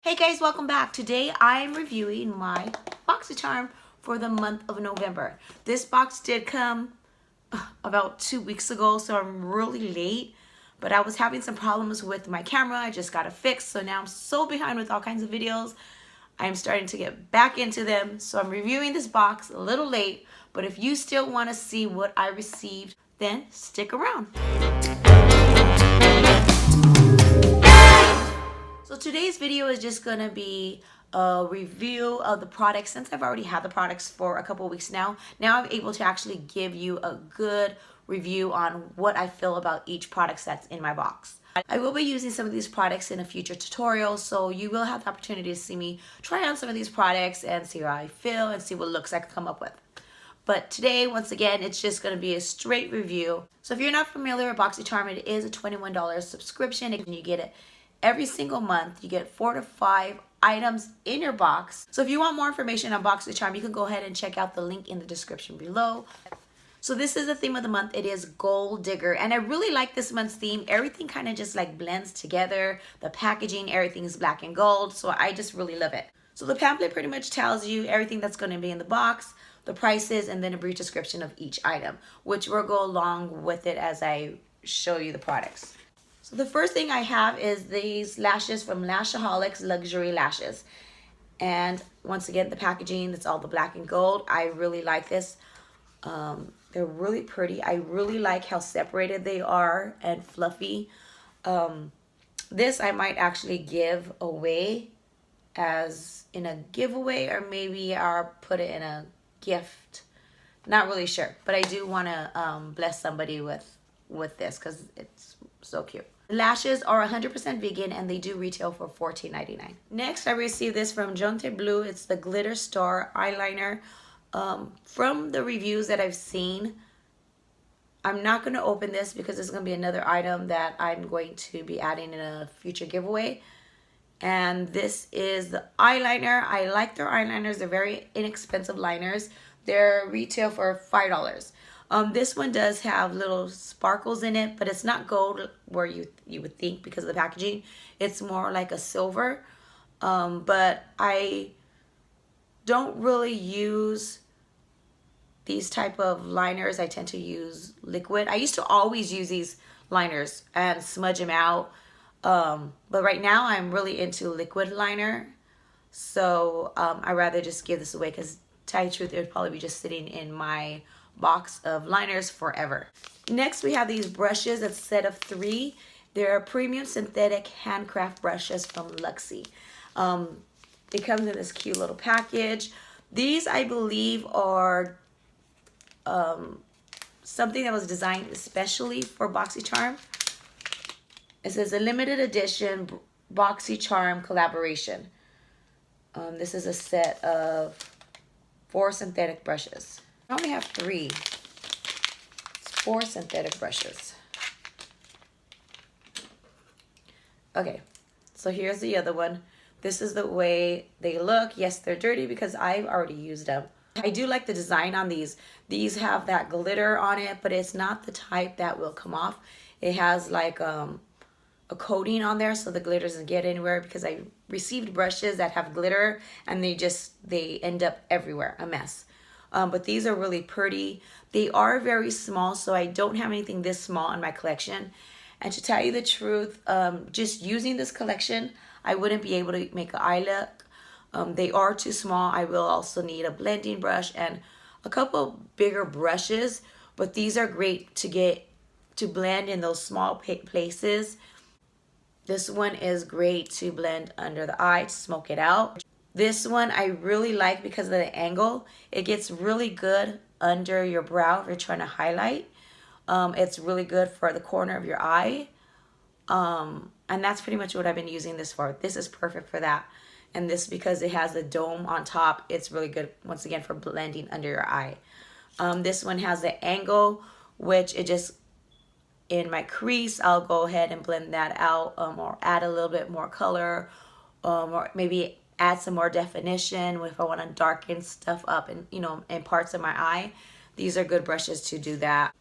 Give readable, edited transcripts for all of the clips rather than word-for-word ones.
Hey guys, welcome back. Today I'm reviewing my Boxycharm for the month of November. This box did come about 2 weeks ago, so I'm really late, but I was having some problems with my camera. I just got it fixed, so now I'm so behind with all kinds of videos. I'm starting to get back into them, so I'm reviewing this box a little late, but if you still want to see what I received, then stick around. So today's video is just going to be a review of the products. Since I've already had the products for a couple of weeks now I'm able to actually give you a good review on what I feel about each product that's in my box. I will be using some of these products in a future tutorial, so you will have the opportunity to see me try on some of these products and see how I feel and see what looks I can come up with. But today, once again, it's just going to be a straight review. So if you're not familiar with Boxycharm, it is a $21 subscription and you get it every single month. You get 4 to 5 items in your box. So if you want more information on Boxycharm, you can go ahead and check out the link in the description below. So this is the theme of the month. It is Gold Digger. And I really like this month's theme. Everything kind of just like blends together. The packaging, everything's black and gold. So I just really love it. So the pamphlet pretty much tells you everything that's going to be in the box, the prices, and then a brief description of each item, which will go along with it as I show you the products. So the first thing I have is these lashes from Lashaholics Luxury Lashes. And once again, the packaging, it's all the black and gold. I really like this. They're really pretty. I really like how separated they are and fluffy. This I might actually give away as in a giveaway, or maybe I'll put it in a gift. Not really sure, but I do want to bless somebody with this because it's so cute. The lashes are 100% vegan and they do retail for $14.99. Next, I received this from Jonte Blue. It's the Glitter Star eyeliner. From the reviews that I've seen, I'm not going to open this because it's going to be another item that I'm going to be adding in a future giveaway. And this is the eyeliner. I like their eyeliners. They're very inexpensive liners. They're retail for $5. This one does have little sparkles in it, but it's not gold where you would think because of the packaging. It's more like a silver. But I don't really use these type of liners. I tend to use liquid. I used to always use these liners and smudge them out. But right now I'm really into liquid liner. So I'd rather just give this away because, to tell you the truth, it would probably be just sitting in my box of liners forever. Next, we have these brushes, a set of 3. They're premium synthetic handcraft brushes from Luxy. It comes in this cute little package. These, I believe, are something that was designed especially for Boxycharm. It says a limited edition Boxycharm collaboration. This is a set of 4 synthetic brushes. I only have 3. It's 4 synthetic brushes. Okay, so here's the other one. This is the way they look. Yes, they're dirty because I've already used them. I do like the design on these. These have that glitter on it, but it's not the type that will come off. It has like a coating on there so the glitter doesn't get anywhere, because I received brushes that have glitter and they end up everywhere, a mess. But these are really pretty. They are very small, so I don't have anything this small in my collection. And to tell you the truth, just using this collection, I wouldn't be able to make an eye look. They are too small. I will also need a blending brush and a couple bigger brushes, but these are great to get to blend in those small places. This one is great to blend under the eye to smoke it out. This one I really like because of the angle. It gets really good under your brow if you're trying to highlight. It's really good for the corner of your eye. And that's pretty much what I've been using this for. This is perfect for that. And this, because it has the dome on top, it's really good, once again, for blending under your eye. This one has the angle, which it just, in my crease, I'll go ahead and blend that out, or add a little bit more color, or maybe add some more definition if I want to darken stuff up and in parts of my eye. These are good brushes to do that.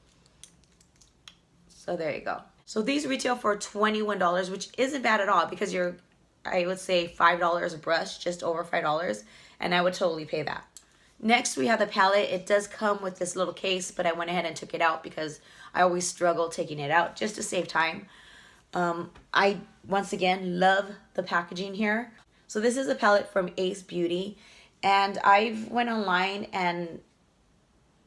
So there you go. So these retail for $21, which isn't bad at all because you're I would say $5 a brush, just over $5, and I would totally pay that. Next, we have the palette. It does come with this little case, but I went ahead and took it out because I always struggle taking it out just to save time. I, once again, love the packaging here. So this is a palette from Ace Beauty, and I went online and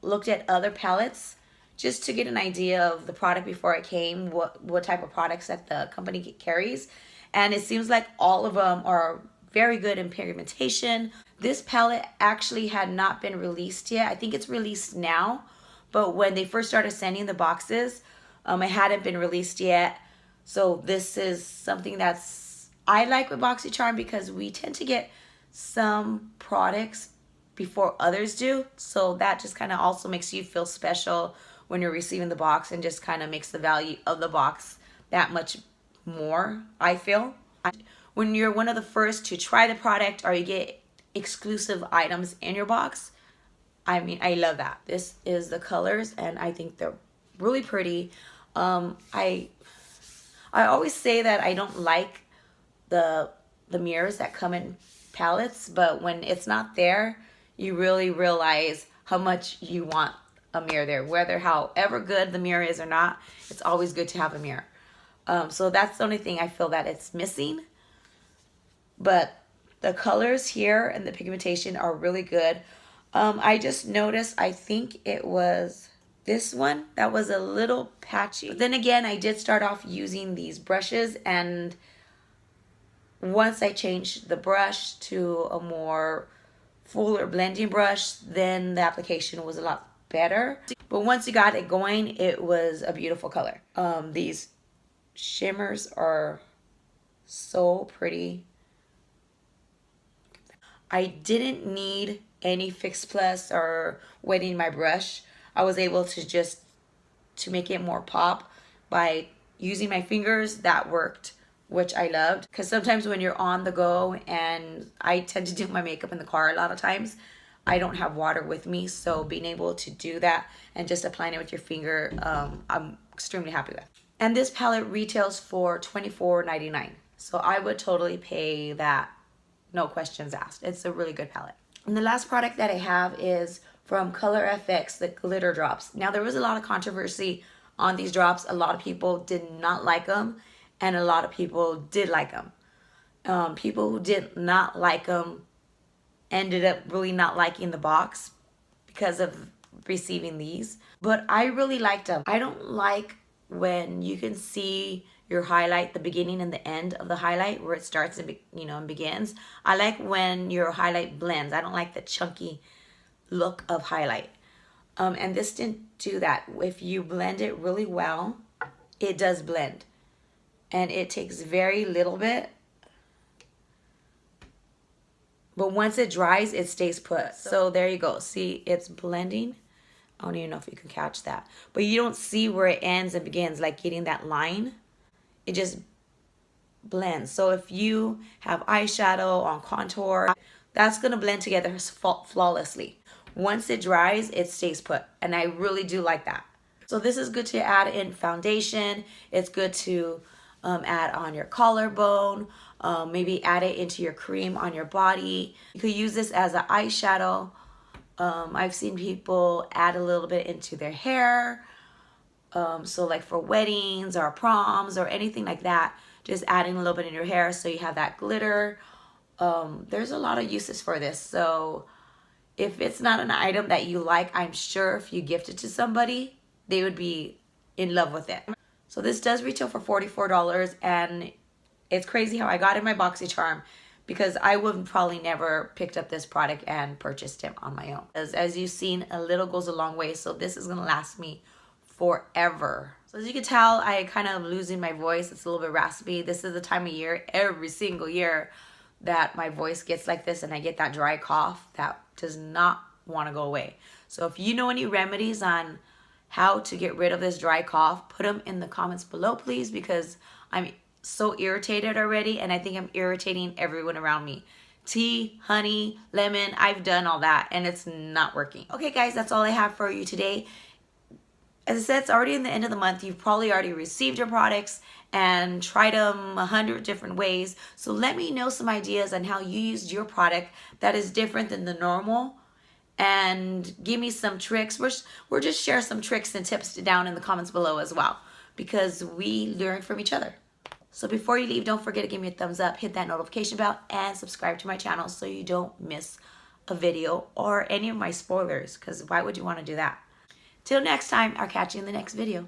looked at other palettes just to get an idea of the product before it came, what type of products that the company carries. And it seems like all of them are very good in pigmentation. This palette actually had not been released yet. I think it's released now, but when they first started sending the boxes, it hadn't been released yet. So this is something that's I like with Boxycharm because we tend to get some products before others do. So that just kind of also makes you feel special when you're receiving the box, and just kind of makes the value of the box that much more, I feel. When you're one of the first to try the product or you get exclusive items in your box, I mean, I love that. This is the colors, and I think they're really pretty. I always say that I don't like the mirrors that come in palettes, but when it's not there, you really realize how much you want a mirror there. Whether however good the mirror is or not, it's always good to have a mirror. So that's the only thing I feel that it's missing. But the colors here and the pigmentation are really good. I just noticed, I think it was this one that was a little patchy. But then again, I did start off using these brushes, and once I changed the brush to a more fuller blending brush, then the application was a lot better. But once you got it going, it was a beautiful color. These shimmers are so pretty. I didn't need any Fix Plus or wetting my brush. I was able to make it more pop by using my fingers. That worked, which I loved. Because sometimes when you're on the go, and I tend to do my makeup in the car a lot of times, I don't have water with me. So being able to do that and just applying it with your finger, I'm extremely happy with. And this palette retails for $24.99. So I would totally pay that, no questions asked. It's a really good palette. And the last product that I have is from Color FX, the glitter drops. Now, there was a lot of controversy on these drops. A lot of people did not like them, and a lot of people did like them. People who did not like them ended up really not liking the box because of receiving these. But I really liked them. I don't like when you can see your highlight, the beginning and the end of the highlight, where it starts and and begins. I like when your highlight blends. I don't like the chunky look of highlight. And this didn't do that. If you blend it really well, it does blend. And it takes very little bit. But once it dries, it stays put. So there you go. See, it's blending. I don't even know if you can catch that. But you don't see where it ends and begins, like getting that line. It just blends. So if you have eyeshadow on contour, that's going to blend together flawlessly. Once it dries, it stays put. And I really do like that. So this is good to add in foundation. It's good to add on your collarbone. Maybe add it into your cream on your body. You could use this as an eyeshadow. I've seen people add a little bit into their hair. So like for weddings or proms or anything like that, just adding a little bit in your hair so you have that glitter. There's a lot of uses for this. So if it's not an item that you like, I'm sure if you gift it to somebody, they would be in love with it. So this does retail for $44, and it's crazy how I got in my Boxycharm, because I would probably never picked up this product and purchased it on my own. As you've seen, a little goes a long way, so this is gonna last me forever. So as you can tell, I kind of losing my voice. It's a little bit raspy. This is the time of year, every single year, that my voice gets like this and I get that dry cough that does not want to go away. So if you know any remedies on how to get rid of this dry cough, put them in the comments below, please, because I'm so irritated already, and I think I'm irritating everyone around me. Tea, honey, lemon, I've done all that and it's not working. Okay guys, that's all I have for you today. As I said, it's already in the end of the month. You've probably already received your products, and tried them 100 different ways. So let me know some ideas on how you used your product that is different than the normal, and give me some tricks. We're just share some tricks and tips down in the comments below as well, because we learn from each other. So before you leave, don't forget to give me a thumbs up, hit that notification bell, and subscribe to my channel so you don't miss a video or any of my spoilers, because why would you want to do that? Till next time, I'll catch you in the next video.